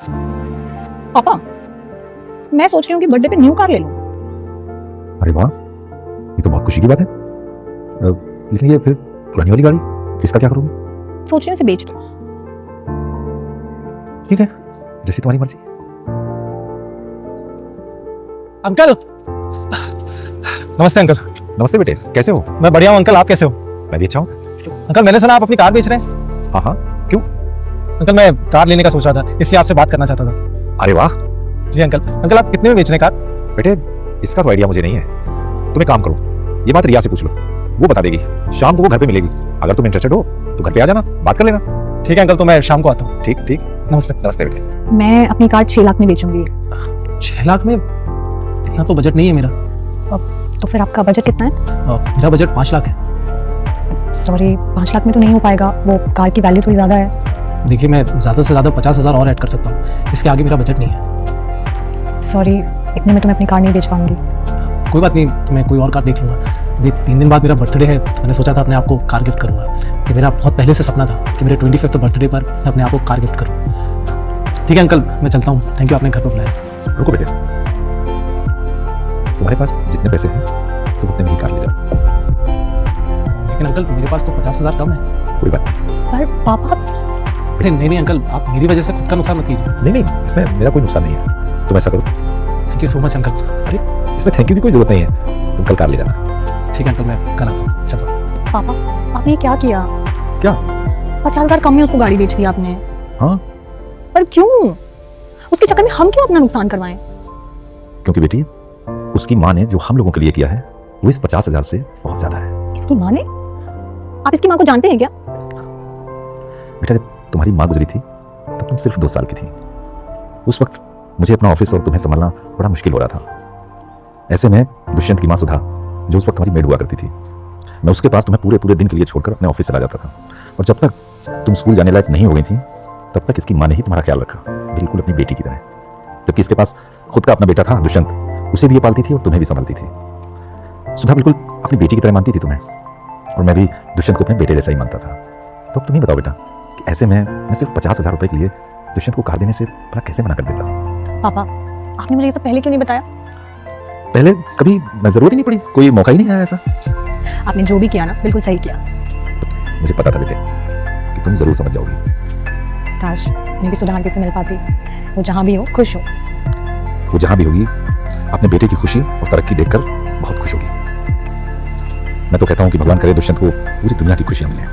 पापा, मैं सोच रही हूँ कि बर्थडे पे न्यू कार ले लूं। अरे वाह, ये तो बहुत खुशी की बात है। लेकिन ये फिर पुरानी वाली गाड़ी, इसका क्या करोगे? सोच रही हूँ इसे बेच दूं। ठीक है, जैसी तुम्हारी मर्जी। अंकल। नमस्ते अंकल। नमस्ते बेटे, कैसे हो? मैं बढ़िया हूँ अंकल, आप कैसे हो? मैं भी अच्छा हूँ। अंकल मैंने सुना आप अपनी कार बेच रहे हैं। हाँ हाँ, क्यों? अंकल मैं कार लेने का सोच रहा था, इसलिए आपसे बात करना चाहता था। अरे वाह जी अंकल। अंकल आप कितने में बेच रहे हैं कार? बेटे, इसका तो आइडिया मुझे नहीं है। तुम एक काम करो, ये बात रिया से पूछ लो, वो बता देगी। शाम को वो घर पे मिलेगी, अगर तुम इंटरेस्टेड हो तो घर पे आ जाना, बात कर लेना। ठीक है अंकल, तो मैं शाम को आता हूँ। ठीक ठीक, नमस्ते। नमस्ते बेटे। मैं अपनी कार 6 लाख में बेचूंगी। 6 लाख में? इतना तो बजट नहीं है मेरा। तो फिर आपका बजट कितना है? मेरा बजट 5 लाख है। सॉरी, 5 लाख में तो नहीं हो पाएगा, वो कार की वैल्यू थोड़ी ज़्यादा है। देखिए मैं ज़्यादा से ज़्यादा 50,000 और ऐड कर सकता हूँ, इसके आगे मेरा बजट नहीं है। सॉरी, इतने में तो मैं अपनी कार नहीं बेच पाऊंगी। कोई बात नहीं, तो मैं कोई और कार देख लूँगा। अभी 3 दिन बाद मेरा बर्थडे है, तो मैंने सोचा था अपने आप को कार गिफ्ट करूँगा। ये मेरा बहुत पहले से सपना था कि मेरे 25th बर्थडे पर मैं अपने आप को कार गिफ्ट करूँ। ठीक है अंकल, मैं चलता हूँ। थैंक यू, आपने घर पर बुलाया। रुको बेटे, तुम्हारे पास जितने पैसे हैं तुम उतने में ही कार ले जाओ। लेकिन अंकल मेरे पास तो 50,000 कम है। कोई बात नहीं। पर पापा, अरे नहीं अंकल, आप मेरी वजह से खुद का नुकसान मत कीजिए। नहीं, इसमें मेरा कोई नुकसान नहीं है। तुम ऐसा करो, thank you so much uncle. अरे इसमें थैंक यू की कोई जरूरत नहीं है, तुम कल कार ले जाना। ठीक है अंकल, मैं कल आता हूँ। चलता हूँ। पापा आपने ये क्या किया? क्या? 50,000 कम में उसको गाड़ी बेच दी आपने। हाँ, पर क्यों? उसके चक्कर में हम क्यों अपना नुकसान करवाएं? क्योंकि बेटी उसकी माँ ने जो हम लोगों के लिए किया है वो इस 50,000 से बहुत ज्यादा है। इसकी माँ ने? आप इसकी माँ को जानते हैं क्या? बेटा, जब तुम्हारी माँ गुजरी थी तब तुम सिर्फ 2 साल की थी। उस वक्त मुझे अपना ऑफिस और तुम्हें संभालना बड़ा मुश्किल हो रहा था। ऐसे में दुष्यंत की माँ सुधा, जो उस वक्त हमारी मेड हुआ करती थी, मैं उसके पास तुम्हें पूरे दिन के लिए छोड़कर अपने ऑफिस चला जाता था। और जब तक तुम स्कूल जाने लायक नहीं हो गई थी तब तक इसकी माँ ने ही तुम्हारा ख्याल रखा, बिल्कुल अपनी बेटी की तरह। जबकि इसके पास खुद का अपना बेटा था दुष्यंत, उसे भी ये पालती थी और तुम्हें भी संभालती थी। सुधा बिल्कुल अपनी बेटी की तरह मानती थी तुम्हें, और मैं भी दुष्यंत को अपने बेटे जैसा ही मानता था। तो अब तुम ही बताओ बेटा कि ऐसे में मैं सिर्फ 50,000 रुपए के लिए दुष्यंत को कार देने से भला कैसे मना कर देता? पापा, आपने मुझे ये सब पहले क्यों नहीं बताया? पहले कभी जरूरत ही नहीं पड़ी, कोई मौका ही नहीं आया ऐसा। आपने जो भी किया ना, बिल्कुल सही किया। मुझे पता था बेटे कि तुम जरूर समझ जाओगी। काश मैं भी सुधा आंटी से मिल पाती। वो जहाँ भी हो खुश हो। वो जहां भी होगी अपने बेटे की खुशी और तरक्की देखकर बहुत खुश होगी। मैं तो कहता हूं कि भगवान करे दुष्यंत को पूरी दुनिया की खुशियां मिले।